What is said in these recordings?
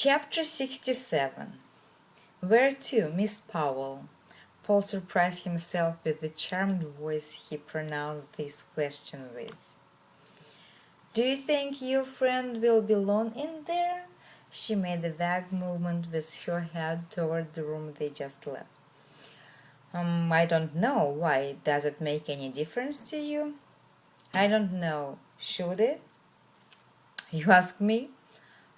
Chapter 67. Where to, Miss Powell? Paul surprised himself with the charmed voice he pronounced this question with. Do you think your friend will be alone in there? She made a vague movement with her head toward the room they just left. I don't know. Why? Does it make any difference to you? I don't know. Should it? You ask me?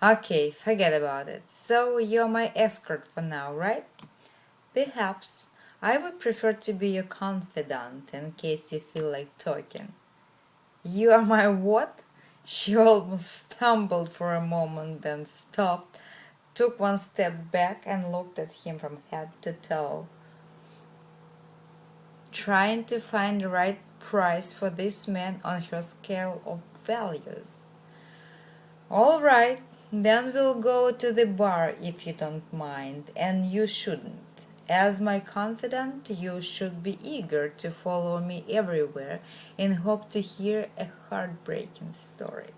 Okay, forget about it. So you're my escort for now, right? Perhaps. I would prefer to be your confidant in case you feel like talking. You are my what? She almost stumbled for a moment, then stopped, took one step back and looked at him from head to toe, trying to find the right price for this man on her scale of values. All right, then we'll go to the bar if you don't mind, and you shouldn't. As my confidant, you should be eager to follow me everywhere in hope to hear a heartbreaking story.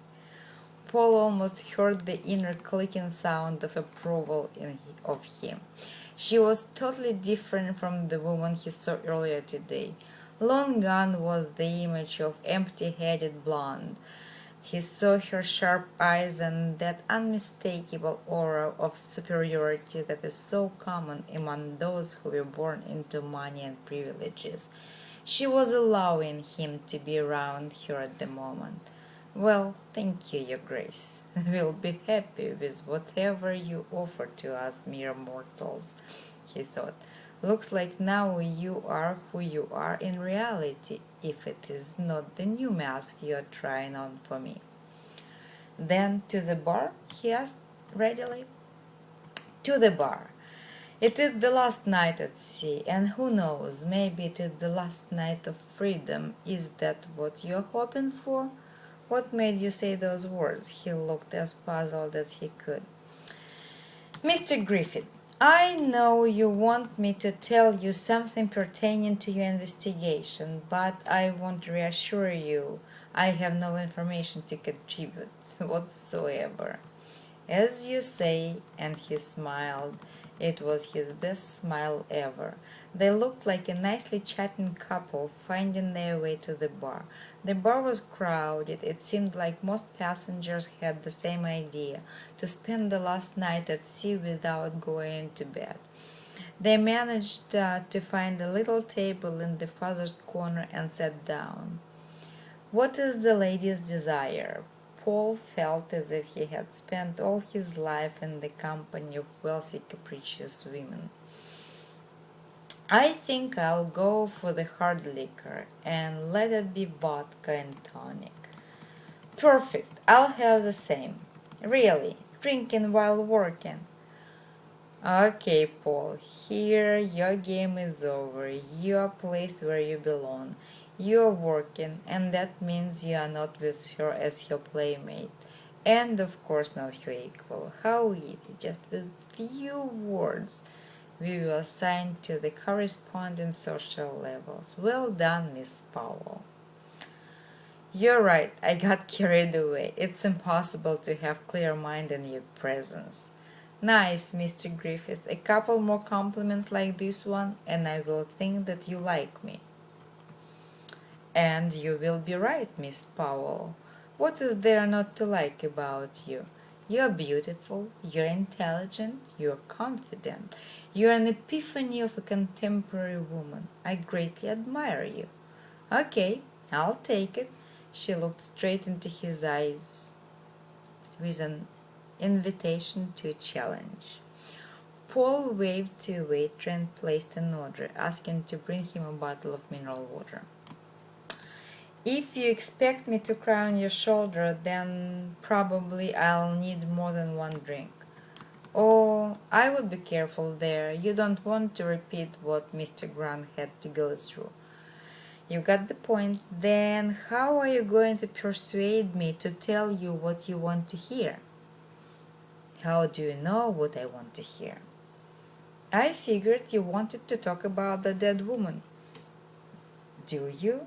Paul almost heard the inner clicking sound of approval of him. She was totally different from the woman he saw earlier today. Long gone was the image of empty-headed blonde. He saw her sharp eyes and that unmistakable aura of superiority that is so common among those who were born into money and privileges. She was allowing him to be around her at the moment. Well, thank you, Your Grace. We'll be happy with whatever you offer to us mere mortals, he thought. Looks like now you are who you are in reality, if it is not the new mask you are trying on for me. Then to the bar? He asked readily. To the bar. It is the last night at sea, and who knows, maybe it is the last night of freedom. Is that what you're hoping for? What made you say those words? He looked as puzzled as he could. Mr. Griffith, I know you want me to tell you something pertaining to your investigation, but I want to reassure you I have no information to contribute whatsoever. As you say, and he smiled. It was his best smile ever. They looked like a nicely chatting couple finding their way to the bar. The bar was crowded. It seemed like most passengers had the same idea, to spend the last night at sea without going to bed. They managed to find a little table in the farthest corner and sat down. What is the lady's desire? Paul felt as if he had spent all his life in the company of wealthy, capricious women. I think I'll go for the hard liquor, and let it be vodka and tonic. Perfect, I'll have the same. Really, drinking while working. Okay, Paul, here your game is over. You are placed where you belong. You are working, and that means you are not with her as her playmate. And of course not her equal. How easy, just with few words. We will assign to the corresponding social levels. Well done, Miss Powell. You're right, I got carried away. It's impossible to have clear mind in your presence. Nice, Mr. Griffith. A couple more compliments like this one, and I will think that you like me. And you will be right, Miss Powell. What is there not to like about you? You're beautiful, you're intelligent, you're confident. You're an epiphany of a contemporary woman. I greatly admire you. Okay, I'll take it. She looked straight into his eyes with an invitation to a challenge. Paul waved to a waiter and placed an order, asking to bring him a bottle of mineral water. If you expect me to cry on your shoulder, then probably I'll need more than one drink. Oh, I would be careful there. You don't want to repeat what Mr. Grant had to go through. You got the point. Then how are you going to persuade me to tell you what you want to hear? How do you know what I want to hear? I figured you wanted to talk about the dead woman. Do you?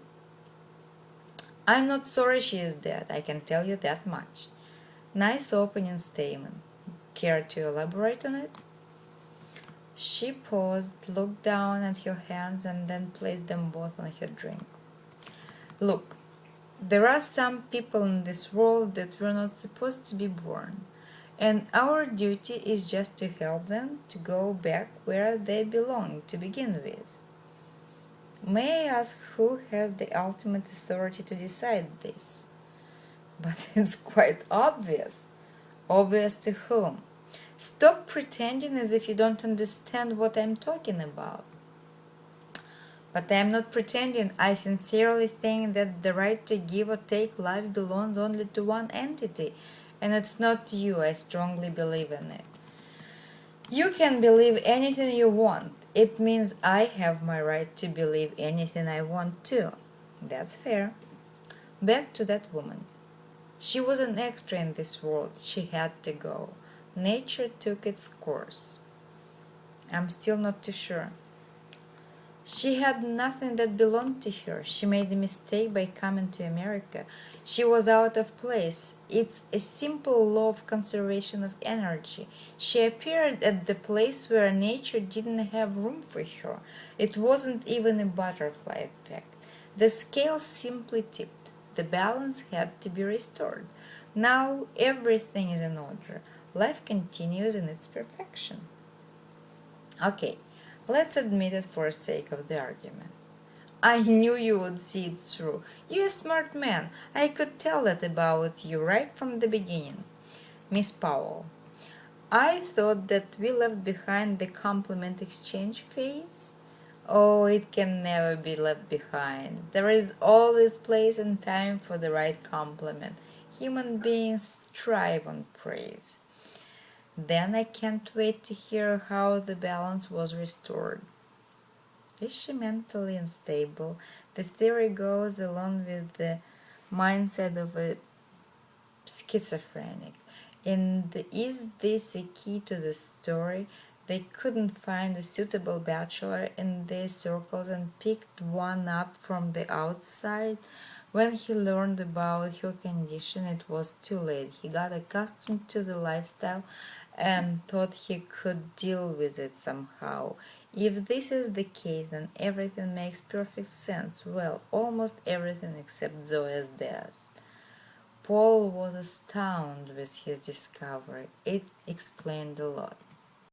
I'm not sorry she is dead, I can tell you that much. Nice opening statement. Care to elaborate on it? She paused, looked down at her hands, and then placed them both on her drink. Look, there are some people in this world that were not supposed to be born, and our duty is just to help them to go back where they belong to begin with. May I ask who has the ultimate authority to decide this? But it's quite obvious. Obvious to whom? Stop pretending as if you don't understand what I'm talking about. But I'm not pretending. I sincerely think that the right to give or take life belongs only to one entity, and it's not you. I strongly believe in it. You can believe anything you want. It means I have my right to believe anything I want too. That's fair. Back to that woman. She was an extra in this world. She had to go. Nature took its course. I'm still not too sure. She had nothing that belonged to her. She made a mistake by coming to America. She was out of place. It's a simple law of conservation of energy. She appeared at the place where nature didn't have room for her. It wasn't even a butterfly effect. The scale simply tipped. The balance had to be restored. Now everything is in order. Life continues in its perfection. Okay, let's admit it for the sake of the argument. I knew you would see it through. You're a smart man. I could tell that about you right from the beginning. Miss Powell, I thought that we left behind the compliment exchange phase. Oh, it can never be left behind. There is always place and time for the right compliment. Human beings thrive on praise. Then I can't wait to hear how the balance was restored. Is she mentally unstable? The theory goes along with the mindset of a schizophrenic. And is this a key to the story? They couldn't find a suitable bachelor in their circles and picked one up from the outside. When he learned about her condition, it was too late. He got accustomed to the lifestyle and thought he could deal with it somehow. If this is the case, then everything makes perfect sense. Well, almost everything except Zoya's death. Paul was astounded with his discovery. It explained a lot.